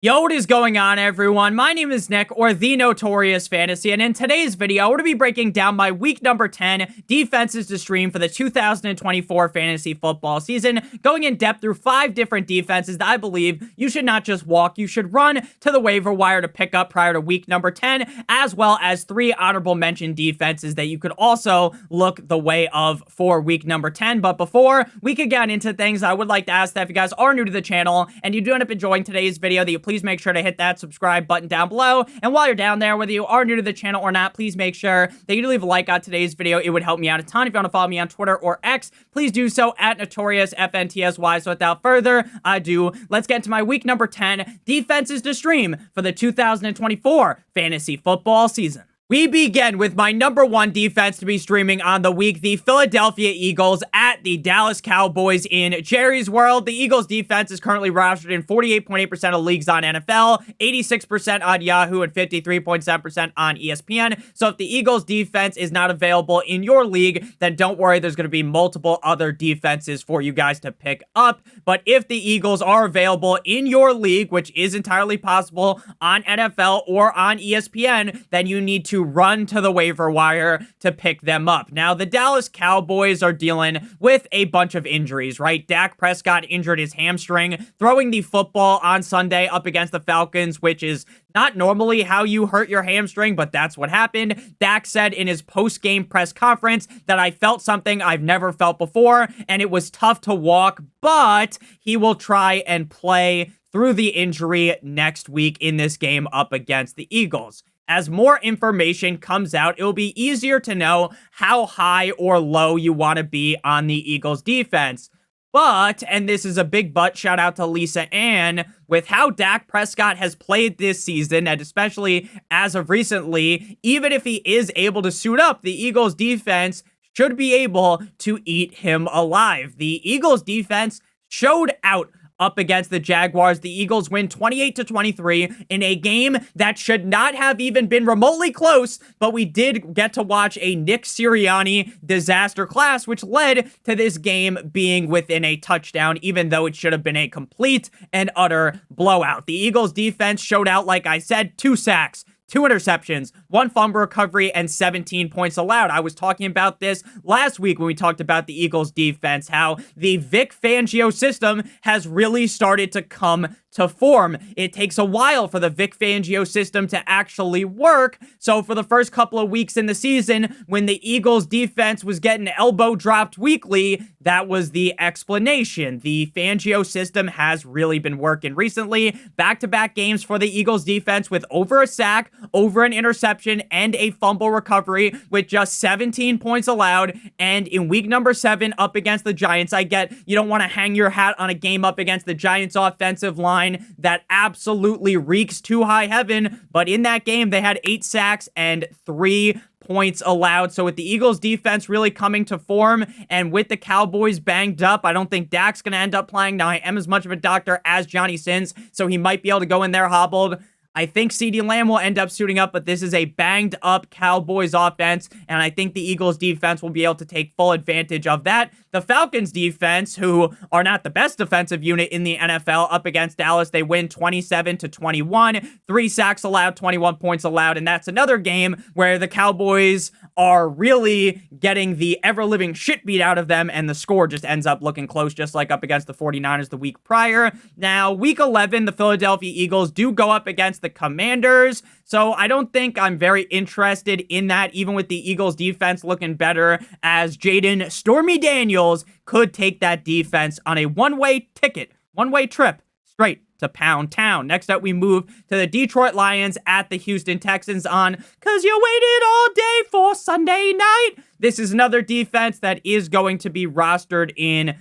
Yo, what is going on, everyone? My name is Nick, or the Notorious Fantasy, and in today's video, we're going to be breaking down my week number 10 defenses to stream for the 2024 fantasy football season, going in depth through 5 different defenses that I believe you should not just walk, you should run to the waiver wire to pick up prior to week number 10, as well as 3 honorable mention defenses that you could also look the way of for week number 10. But before we could get into things, I would like to ask that if you guys are new to the channel and you do end up enjoying today's video, that you please make sure to hit that subscribe button down below. And while you're down there, whether you are new to the channel or not, please make sure that you leave a like on today's video. It would help me out a ton. If you want to follow me on Twitter or X, please do so at NotriousFantasy. So without further ado, let's get into my week number 10 defenses to stream for the 2024 fantasy football season. We begin with my number 1 defense to be streaming on the week, the Philadelphia Eagles at the Dallas Cowboys in Jerry's World. The Eagles defense is currently rostered in 48.8% of leagues on NFL, 86% on Yahoo, and 53.7% on ESPN. So if the Eagles defense is not available in your league, then don't worry, there's going to be multiple other defenses for you guys to pick up. But if the Eagles are available in your league, which is entirely possible on NFL or on ESPN, then you need to run to the waiver wire to pick them up. Now, the Dallas Cowboys are dealing with a bunch of injuries, right? Dak Prescott injured his hamstring throwing the football on Sunday up against the Falcons, which is not normally how you hurt your hamstring, but that's what happened. Dak said in his post-game press conference that I felt something I've never felt before, and it was tough to walk, but he will try and play through the injury next week in this game up against the Eagles. As more information comes out, it'll be easier to know how high or low you want to be on the Eagles defense. But, and this is a big but, shout out to Lisa Ann, with how Dak Prescott has played this season, and especially as of recently, even if he is able to suit up, the Eagles defense should be able to eat him alive. The Eagles defense showed out up against the Jaguars. The Eagles win 28-23 in a game that should not have even been remotely close, but we did get to watch a Nick Sirianni disaster class, which led to this game being within a touchdown, even though it should have been a complete and utter blowout. The Eagles defense showed out, like I said, 2 sacks, 2 interceptions, 1 fumble recovery, and 17 points allowed. I was talking about this last week when we talked about the Eagles defense, how the Vic Fangio system has really started to come to form. It takes a while for the Vic Fangio system to actually work. So for the first couple of weeks in the season, when the Eagles defense was getting elbow dropped weekly, that was the explanation. The Fangio system has really been working recently. Back-to-back games for the Eagles defense with over a sack, over an interception, and a fumble recovery with just 17 points allowed. And in week number 7 up against the Giants, I get you don't want to hang your hat on a game up against the Giants offensive line that absolutely reeks too high heaven, but in that game they had 8 sacks and 3 points allowed. So with the Eagles defense really coming to form and with the Cowboys banged up, I don't think Dak's going to end up playing. Now, I am as much of a doctor as Johnny Sins, so he might be able to go in there hobbled. I think CeeDee Lamb will end up suiting up, but this is a banged-up Cowboys offense, and I think the Eagles defense will be able to take full advantage of that. The Falcons defense, who are not the best defensive unit in the NFL, up against Dallas, they win 27-21, 3 sacks allowed, 21 points allowed, and that's another game where the Cowboys are really getting the ever-living shit beat out of them, and the score just ends up looking close, just like up against the 49ers the week prior. Now, week 11, the Philadelphia Eagles do go up against the Commanders, so I don't think I'm very interested in that, even with the Eagles defense looking better, as Jaden Stormy Daniels could take that defense on a one-way ticket, one-way trip straight to Pound Town. Next up, we move to the Detroit Lions at the Houston Texans on "Cause You Waited All Day for Sunday Night." This is another defense that is going to be rostered in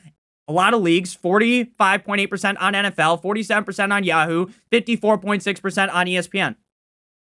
a lot of leagues, 45.8% on NFL, 47% on Yahoo, 54.6% on ESPN.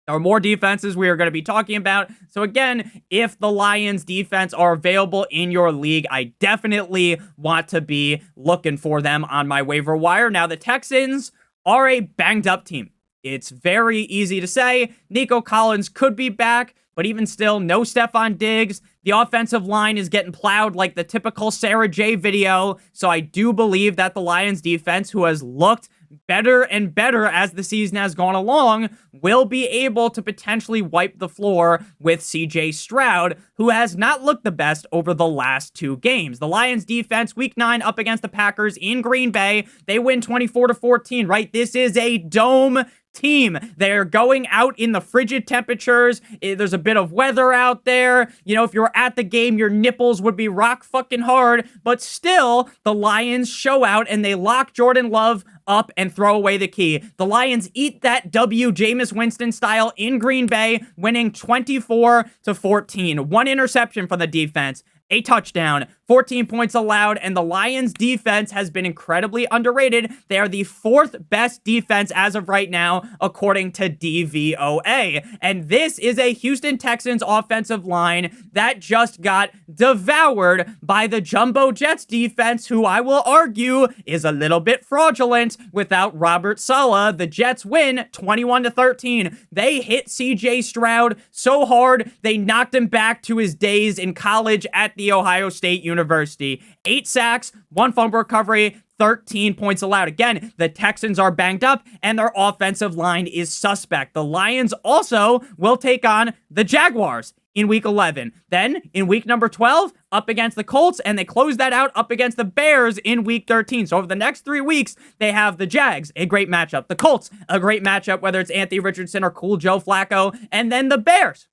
There are more defenses we are going to be talking about. So again, if the Lions defense are available in your league, I definitely want to be looking for them on my waiver wire. Now, the Texans are a banged up team. It's very easy to say. Nico Collins could be back, but even still, no Stephon Diggs. The offensive line is getting plowed like the typical Sarah J video. So I do believe that the Lions defense, who has looked better and better as the season has gone along, will be able to potentially wipe the floor with CJ Stroud, who has not looked the best over the last 2 games. The Lions defense, week 9 up against the Packers in Green Bay, they win 24-14, right? This is a dome team. They're going out in the frigid temperatures. There's a bit of weather out there. You know, if you were at the game, your nipples would be rock fucking hard, but still, the Lions show out and they lock Jordan Love up and throw away the key. The Lions eat that W Jameis Winston style in Green Bay, winning 24-14. 1 interception from the defense, a touchdown, 14 points allowed, and the Lions defense has been incredibly underrated. They are the 4th best defense as of right now, according to DVOA. And this is a Houston Texans offensive line that just got devoured by the Jumbo Jets defense, who I will argue is a little bit fraudulent without Robert Saleh. The Jets win 21-13. They hit CJ Stroud so hard, they knocked him back to his days in college at the Ohio State University. 8 sacks, 1 fumble recovery, 13 points allowed. Again, the Texans are banged up and their offensive line is suspect. The Lions also will take on the Jaguars in week 11. Then in week number 12, up against the Colts, and they close that out up against the Bears in week 13. So over the next 3 weeks, they have the Jags, a great matchup. The Colts, a great matchup, whether it's Anthony Richardson or cool Joe Flacco, and then the Bears.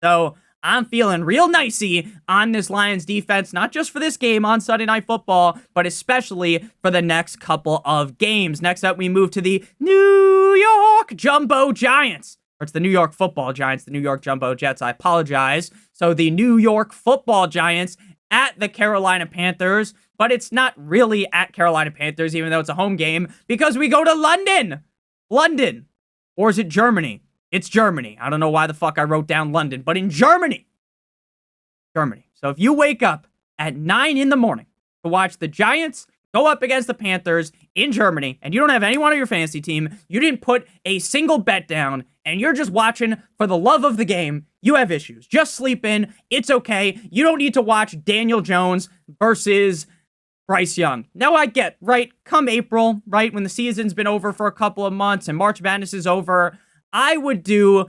So I'm feeling real nicey on this Lions defense, not just for this game on Sunday Night Football, but especially for the next couple of games. Next up, we move to the New York Jumbo Giants. Or it's the New York Football Giants, the New York Jumbo Jets. I apologize. So the New York Football Giants at the Carolina Panthers, but it's not really at Carolina Panthers, even though it's a home game, because we go to London. London. Or is it Germany? It's Germany. I don't know why the fuck I wrote down London, but in Germany. Germany. So if you wake up at 9 in the morning to watch the Giants go up against the Panthers in Germany, and you don't have anyone on your fantasy team, you didn't put a single bet down, and you're just watching for the love of the game, you have issues. Just sleep in. It's okay. You don't need to watch Daniel Jones versus Bryce Young. Now I get, right, come April, right, when the season's been over for a couple of months and March Madness is over, I would do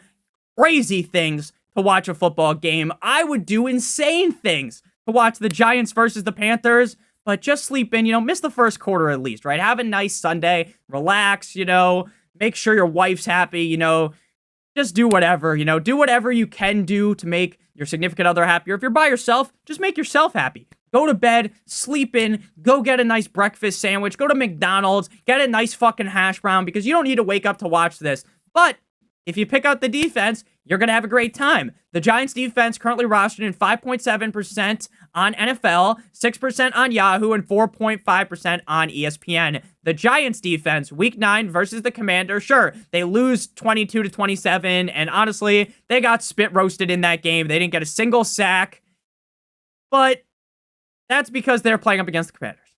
crazy things to watch a football game. I would do insane things to watch the Giants versus the Panthers, but just sleep in, miss the first quarter at least, right? Have a nice Sunday, relax, make sure your wife's happy, just do whatever, do whatever you can do to make your significant other happier. If you're by yourself, just make yourself happy. Go to bed, sleep in, go get a nice breakfast sandwich, go to McDonald's, get a nice fucking hash brown, because you don't need to wake up to watch this. But if you pick out the defense, you're going to have a great time. The Giants defense currently rostered in 5.7% on NFL, 6% on Yahoo, and 4.5% on ESPN. The Giants defense, week 9 versus the Commanders, sure, they lose 22-27, and honestly, they got spit roasted in that game. They didn't get a single sack, but that's because they're playing up against the Commanders.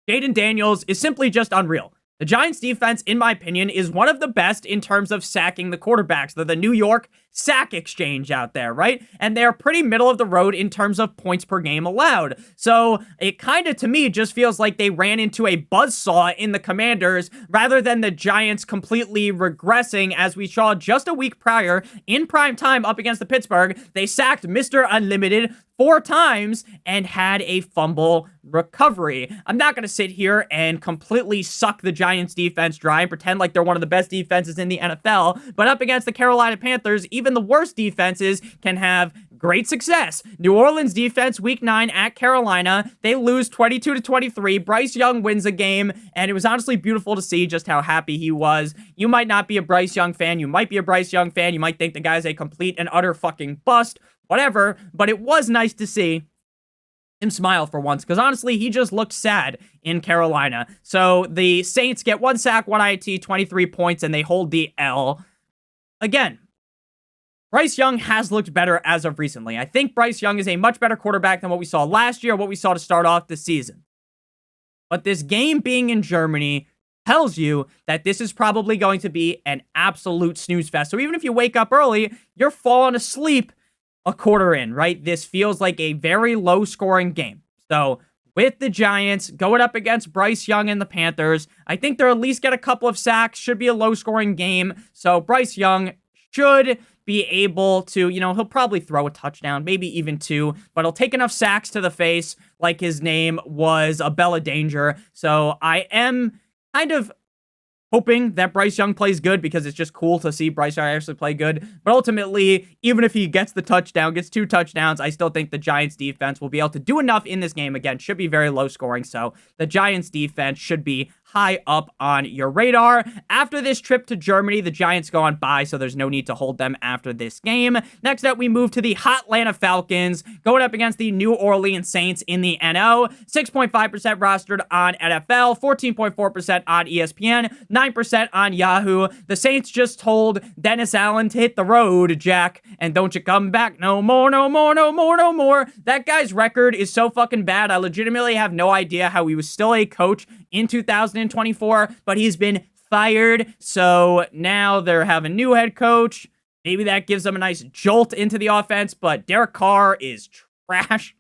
Jaden Daniels is simply just unreal. The Giants defense, in my opinion, is one of the best in terms of sacking the quarterbacks. They're the New York sack exchange out there, right? And they're pretty middle of the road in terms of points per game allowed. So it kind of, to me, just feels like they ran into a buzzsaw in the Commanders rather than the Giants completely regressing, as we saw just a week prior in prime time up against the Pittsburgh. They sacked Mr. Unlimited 4 times and had a fumble recovery. I'm not going to sit here and completely suck the Giants defense dry and pretend like they're one of the best defenses in the NFL, but up against the Carolina Panthers, even the worst defenses can have great success. New Orleans defense, week 9 at Carolina, they lose 22-23. Bryce Young wins a game, and it was honestly beautiful to see just how happy he was. You might not be a Bryce Young fan. You might be a Bryce Young fan. You might think the guy's a complete and utter fucking bust, whatever, but it was nice to see him smile for once, because honestly, he just looked sad in Carolina. So the Saints get 1 sack, 1 INT, 23 points, and they hold the L. Again, Bryce Young has looked better as of recently. I think Bryce Young is a much better quarterback than what we saw last year, what we saw to start off the season. But this game being in Germany tells you that this is probably going to be an absolute snooze fest. So even if you wake up early, you're falling asleep a quarter in, right? This feels like a very low-scoring game. So with the Giants, going up against Bryce Young and the Panthers. I think they'll at least get a couple of sacks. Should be a low-scoring game. So Bryce Young should be able to, he'll probably throw a touchdown, maybe even 2, but he'll take enough sacks to the face like his name was a Bella Danger. So I am kind of hoping that Bryce Young plays good because it's just cool to see Bryce Young actually play good. But ultimately, even if he gets the touchdown, gets 2 touchdowns, I still think the Giants defense will be able to do enough in this game. Again, should be very low scoring. So the Giants defense should be high up on your radar. After this trip to Germany, the Giants go on bye, so there's no need to hold them after this game. Next up, we move to the hot Atlanta Falcons, going up against the New Orleans Saints in the NO. 6.5% rostered on NFL, 14.4% on ESPN, 9% on Yahoo. The Saints just told Dennis Allen to hit the road, Jack, and don't you come back no more, no more, no more, no more. That guy's record is so fucking bad. I legitimately have no idea how he was still a coach in 2024, but he's been fired. So now they have a new head coach. Maybe that gives them a nice jolt into the offense, but Derek Carr is trash.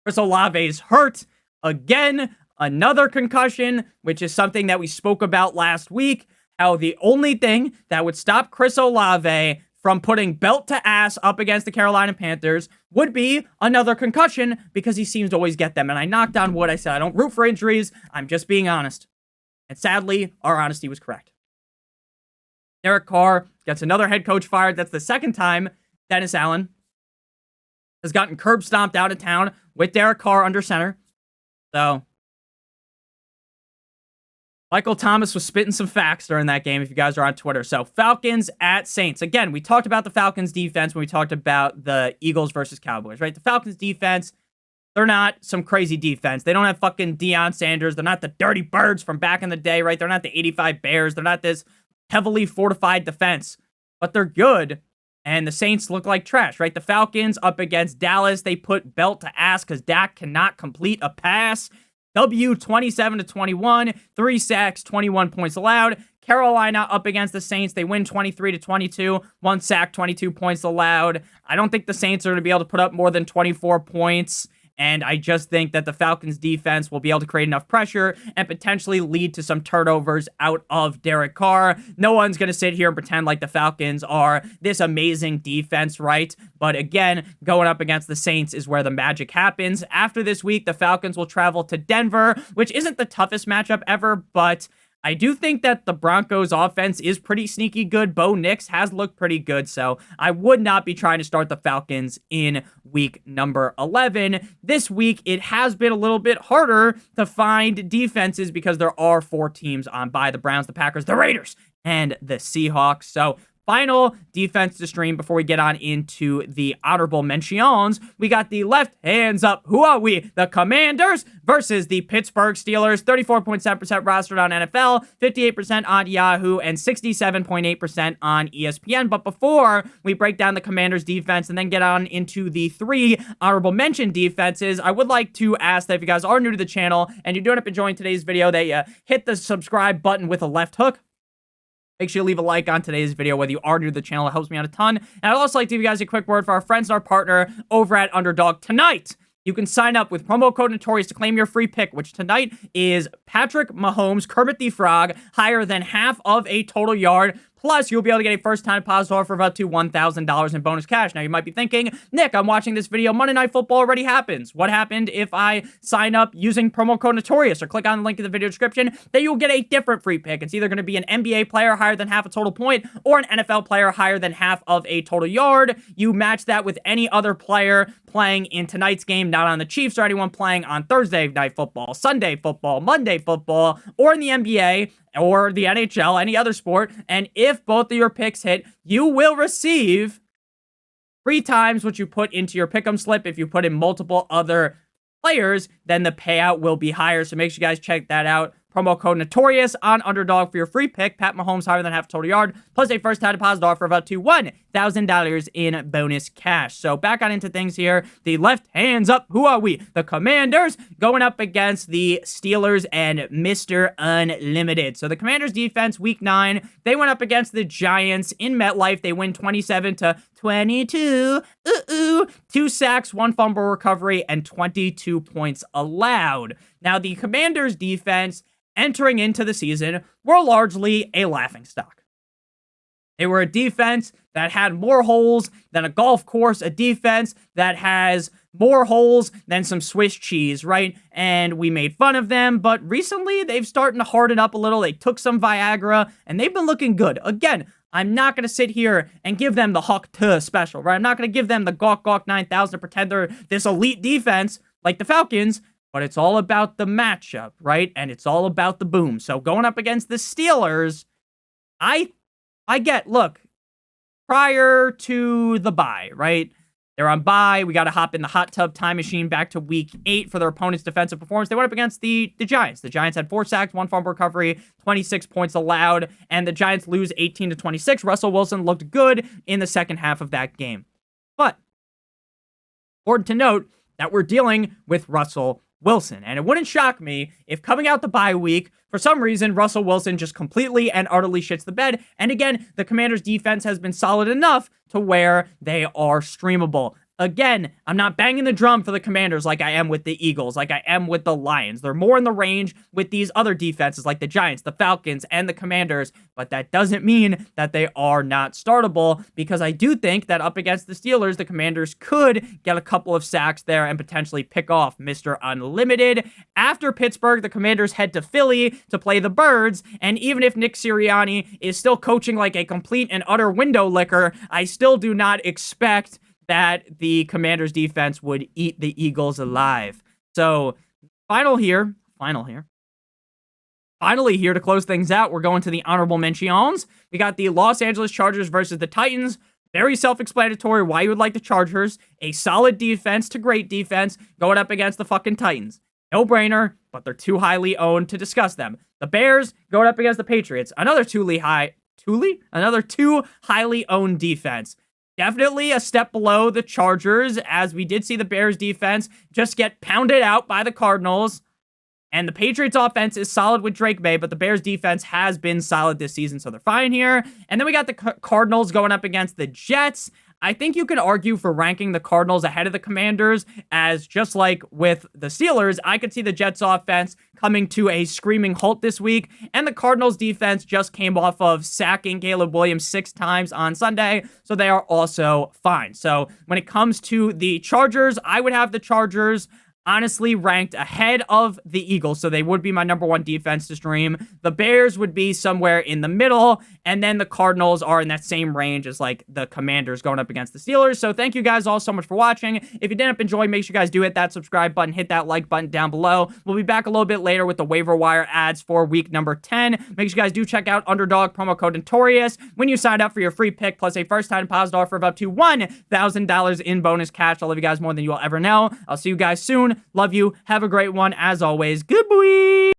Chris Olave's hurt again. Another concussion, which is something that we spoke about last week. How the only thing that would stop Chris Olave from putting belt to ass up against the Carolina Panthers would be another concussion because he seems to always get them. And I knocked on wood. I said, I don't root for injuries. I'm just being honest. And sadly, our honesty was correct. Derek Carr gets another head coach fired. That's the second time Dennis Allen has gotten curb stomped out of town with Derek Carr under center. So Michael Thomas was spitting some facts during that game if you guys are on Twitter. So Falcons at Saints. Again, we talked about the Falcons defense when we talked about the Eagles versus Cowboys, right? The Falcons defense, they're not some crazy defense. They don't have fucking Deion Sanders. They're not the Dirty Birds from back in the day, right? They're not the 85 Bears. They're not this heavily fortified defense, but they're good. And the Saints look like trash, right? The Falcons up against Dallas. They put belt to ass because Dak cannot complete a pass. W 27-21, 3 sacks, 21 points allowed. Carolina up against the Saints. They win 23-22, 1 sack, 22 points allowed. I don't think the Saints are going to be able to put up more than 24 points. And I just think that the Falcons defense will be able to create enough pressure and potentially lead to some turnovers out of Derek Carr. No one's going to sit here and pretend like the Falcons are this amazing defense, right? But again, going up against the Saints is where the magic happens. After this week, the Falcons will travel to Denver, which isn't the toughest matchup ever, but I do think that the Broncos offense is pretty sneaky good. Bo Nix has looked pretty good, so I would not be trying to start the Falcons in week number 11. This week, it has been a little bit harder to find defenses because there are 4 teams on bye: the Browns, the Packers, the Raiders, and the Seahawks. So final defense to stream before we get on into the honorable mentions. We got the left hands up. Who are we? The Commanders versus the Pittsburgh Steelers. 34.7% rostered on NFL, 58% on Yahoo, and 67.8% on ESPN. But before we break down the Commanders defense and then get on into the 3 honorable mention defenses, I would like to ask that if you guys are new to the channel and you're doing up enjoying today's video, that you hit the subscribe button with a left hook. Make sure you leave a like on today's video, whether you are new to the channel. It helps me out a ton. And I'd also like to give you guys a quick word for our friends and our partner over at Underdog. Tonight, you can sign up with promo code Notorious to claim your free pick, which tonight is Patrick Mahomes, Kermit the Frog, higher than half of a total yard. Plus, you'll be able to get a first-time deposit offer of up to $1,000 in bonus cash. Now, you might be thinking, Nick, I'm watching this video. Monday Night Football already happens. What happened if I sign up using promo code Notorious or click on the link in the video description? Then you'll get a different free pick. It's either going to be an NBA player higher than half a total point or an NFL player higher than half of a total yard. You match that with any other player playing in tonight's game, not on the Chiefs or anyone playing on Thursday Night Football, Sunday Football, Monday Football, or in the NBA, or the NHL, any other sport, and if both of your picks hit, you will receive 3 times what you put into your pick'em slip. If you put in multiple other players, then the payout will be higher, so make sure you guys check that out. promo code Notorious on Underdog for your free pick. Pat Mahomes higher than half total yard, plus a first time deposit offer of up to $1,000 in bonus cash. So back on into things here. The left hands up. Who are we? The Commanders going up against the Steelers and Mr. Unlimited. So the Commanders defense, week 9, they went up against the Giants in MetLife. They win 27-22. 2 sacks, 1 fumble recovery, and 22 points allowed. Now, the Commanders defense entering into the season were largely a laughingstock. They were a defense that had more holes than a golf course, a defense that has more holes than some Swiss cheese, right? And we made fun of them, but recently they've started to harden up a little. They took some Viagra, and they've been looking good. Again, I'm not going to sit here and give them the Huck Tuh special, right? I'm not going to give them the Gawk Gawk 9000, pretend they're this elite defense like the Falcons, but it's all about the matchup, right? And it's all about the boom. So going up against the Steelers, I get, look, prior to the bye, right? They're on bye. We got to hop in the hot tub time machine back to week 8 for their opponent's defensive performance. They went up against the Giants. The Giants had 4 sacks, 1 fumble recovery, 26 points allowed, and the Giants lose 18-26. Russell Wilson looked good in the second half of that game. But important to note that we're dealing with Russell Wilson. And it wouldn't shock me if coming out the bye week, for some reason, Russell Wilson just completely and utterly shits the bed. And again, the Commanders' defense has been solid enough to where they are streamable. Again, I'm not banging the drum for the Commanders like I am with the Eagles, like I am with the Lions. They're more in the range with these other defenses like the Giants, the Falcons, and the Commanders, but that doesn't mean that they are not startable, because I do think that up against the Steelers, the Commanders could get a couple of sacks there and potentially pick off Mr. Unlimited. After Pittsburgh, the Commanders head to Philly to play the Birds, and even if Nick Sirianni is still coaching like a complete and utter window licker, I still do not expect that the Commanders defense would eat the Eagles alive. So, finally here to close things out, we're going to the honorable mentions. We got the Los Angeles Chargers versus the Titans. Very self-explanatory why you would like the Chargers. A solid defense to great defense going up against the fucking Titans. No-brainer, but they're too highly owned to discuss them. The Bears going up against the Patriots. Another too highly owned defense. Definitely a step below the Chargers, as we did see the Bears defense just get pounded out by the Cardinals. And the Patriots offense is solid with Drake May, but the Bears defense has been solid this season, so they're fine here. And then we got the Cardinals going up against the Jets. I think you can argue for ranking the Cardinals ahead of the Commanders, as just like with the Steelers, I could see the Jets offense coming to a screaming halt this week, and the Cardinals defense just came off of sacking Caleb Williams 6 times on Sunday, so they are also fine. So when it comes to the Chargers, I would have the Chargers honestly ranked ahead of the Eagles, so they would be my number 1 defense to stream. The Bears would be somewhere in the middle, and then the Cardinals are in that same range as like the Commanders going up against the Steelers. So thank you guys all so much for watching. If you didn't enjoy, make sure you guys do hit that subscribe button, hit that like button down below. We'll be back a little bit later with the waiver wire ads for week number 10. Make sure you guys do check out Underdog, promo code Notorious, when you sign up for your free pick, plus a first-time deposit offer of up to $1,000 in bonus cash. I love you guys more than you will ever know. I'll see you guys soon. Love you. Have a great one. As always, good boy.